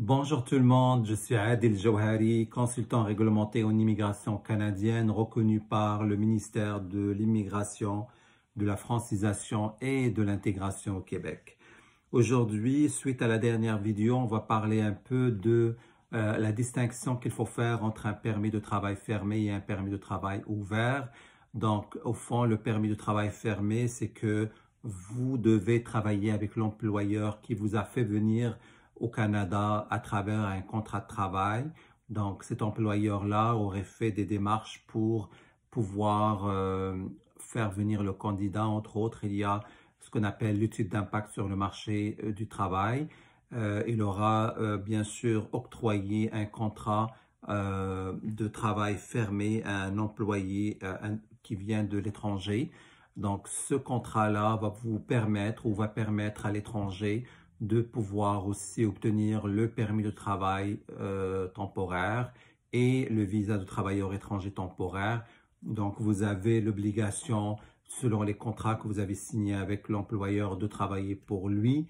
Bonjour tout le monde, je suis Adil Jawhari, consultant réglementé en immigration canadienne reconnu par le ministère de l'Immigration, de la francisation et de l'intégration au Québec. Aujourd'hui, suite à la dernière vidéo, on va parler un peu de la distinction qu'il faut faire entre un permis de travail fermé et un permis de travail ouvert. Donc, au fond, le permis de travail fermé, c'est que vous devez travailler avec l'employeur qui vous a fait venir au Canada à travers un contrat de travail. Donc, cet employeur-là aurait fait des démarches pour pouvoir faire venir le candidat. Entre autres, il y a ce qu'on appelle l'étude d'impact sur le marché du travail. Il aura bien sûr octroyé un contrat de travail fermé à un employé qui vient de l'étranger. Donc, ce contrat-là va vous permettre ou va permettre à l'étranger de pouvoir aussi obtenir le permis de travail temporaire et le visa de travailleur étranger temporaire. Donc, vous avez l'obligation, selon les contrats que vous avez signés avec l'employeur, de travailler pour lui.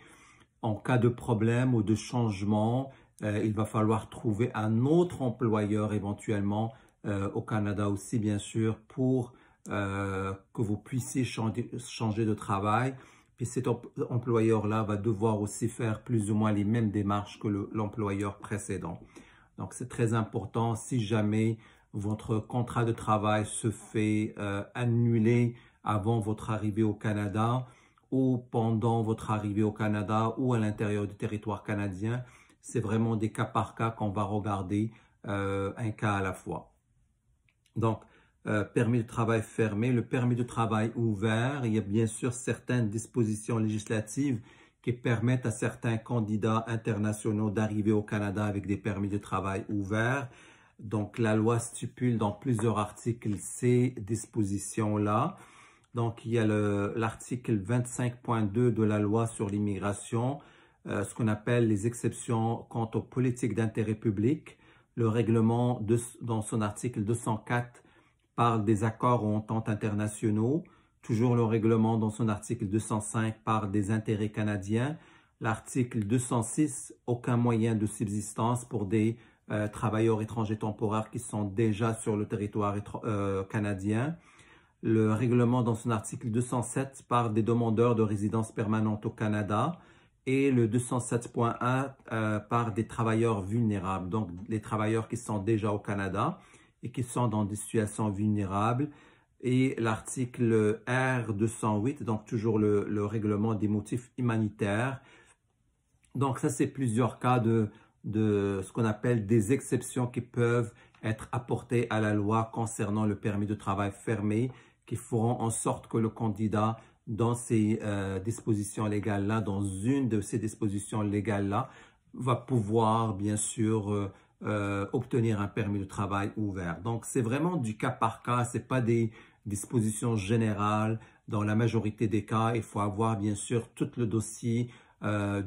En cas de problème ou de changement, il va falloir trouver un autre employeur éventuellement au Canada aussi, bien sûr, pour que vous puissiez changer de travail. Puis cet employeur-là va devoir aussi faire plus ou moins les mêmes démarches que l'employeur précédent. Donc, c'est très important. Si jamais votre contrat de travail se fait annuler avant votre arrivée au Canada ou pendant votre arrivée au Canada ou à l'intérieur du territoire canadien, c'est vraiment des cas par cas qu'on va regarder un cas à la fois. Donc, permis de travail fermé, le permis de travail ouvert, il y a bien sûr certaines dispositions législatives qui permettent à certains candidats internationaux d'arriver au Canada avec des permis de travail ouverts. Donc, la loi stipule dans plusieurs articles ces dispositions-là. Donc, il y a l'article 25.2 de la loi sur l'immigration, ce qu'on appelle les exceptions quant aux politiques d'intérêt public. Le règlement, dans son article 204, parle des accords ou ententes internationaux. Toujours le règlement, dans son article 205, parle des intérêts canadiens. L'article 206, aucun moyen de subsistance pour des travailleurs étrangers temporaires qui sont déjà sur le territoire canadien. Le règlement, dans son article 207, parle des demandeurs de résidence permanente au Canada. Et le 207.1 parle des travailleurs vulnérables, donc les travailleurs qui sont déjà au Canada et qui sont dans des situations vulnérables. Et l'article R208, donc toujours le règlement des motifs humanitaires. Donc ça, c'est plusieurs cas de ce qu'on appelle des exceptions qui peuvent être apportées à la loi concernant le permis de travail fermé, qui feront en sorte que le candidat, dans ces dispositions légales-là, dans une de ces dispositions légales-là, va pouvoir bien sûr obtenir un permis de travail ouvert. Donc, c'est vraiment du cas par cas, ce n'est pas des dispositions générales. Dans la majorité des cas, il faut avoir bien sûr tout le dossier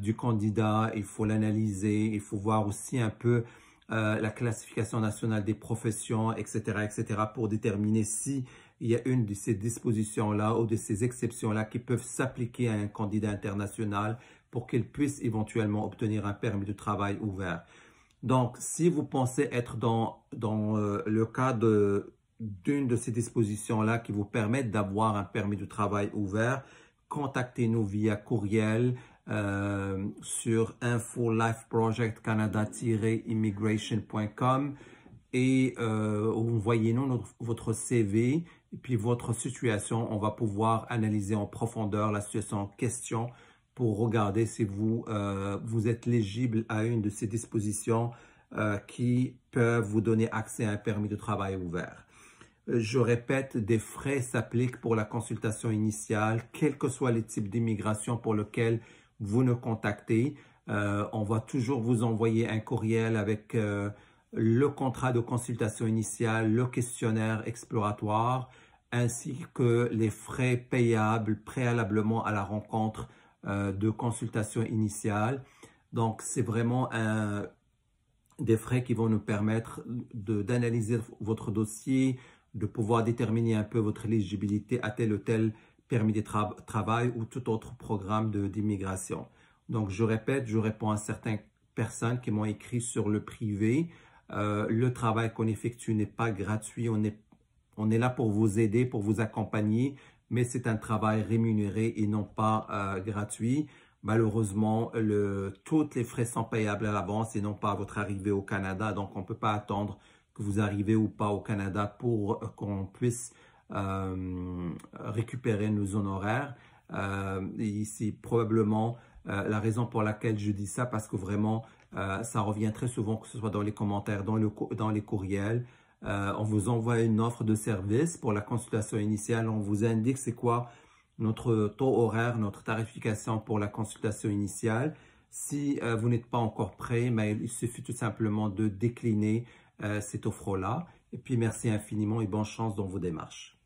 du candidat, il faut l'analyser, il faut voir aussi un peu la classification nationale des professions, etc., etc., pour déterminer si il y a une de ces dispositions-là ou de ces exceptions-là qui peuvent s'appliquer à un candidat international pour qu'il puisse éventuellement obtenir un permis de travail ouvert. Donc, si vous pensez être dans le cas d'une de ces dispositions-là qui vous permettent d'avoir un permis de travail ouvert, contactez-nous via courriel sur info-lifeproject-canada-immigration.com et envoyez-nous votre CV et puis votre situation. On va pouvoir analyser en profondeur la situation en question pour regarder si vous êtes éligible à une de ces dispositions qui peuvent vous donner accès à un permis de travail ouvert. Je répète, des frais s'appliquent pour la consultation initiale, quels que soient les types d'immigration pour lesquels vous nous contactez. On va toujours vous envoyer un courriel avec le contrat de consultation initiale, le questionnaire exploratoire, ainsi que les frais payables préalablement à la rencontre de consultation initiale. Donc, c'est vraiment des frais qui vont nous permettre d'analyser votre dossier, de pouvoir déterminer un peu votre éligibilité à tel ou tel permis de travail ou tout autre programme d'immigration. Donc, je répète, je réponds à certaines personnes qui m'ont écrit sur le privé. Le travail qu'on effectue n'est pas gratuit. On est là pour vous aider, pour vous accompagner, mais c'est un travail rémunéré et non pas gratuit. Malheureusement, tous les frais sont payables à l'avance et non pas à votre arrivée au Canada. Donc, on ne peut pas attendre que vous arrivez ou pas au Canada pour qu'on puisse récupérer nos honoraires. Et c'est probablement la raison pour laquelle je dis ça, parce que vraiment, ça revient très souvent, que ce soit dans les commentaires, dans les courriels. On vous envoie une offre de service pour la consultation initiale. On vous indique c'est quoi notre taux horaire, notre tarification pour la consultation initiale. Si vous n'êtes pas encore prêt, mais il suffit tout simplement de décliner cette offre-là. Et puis, merci infiniment et bonne chance dans vos démarches.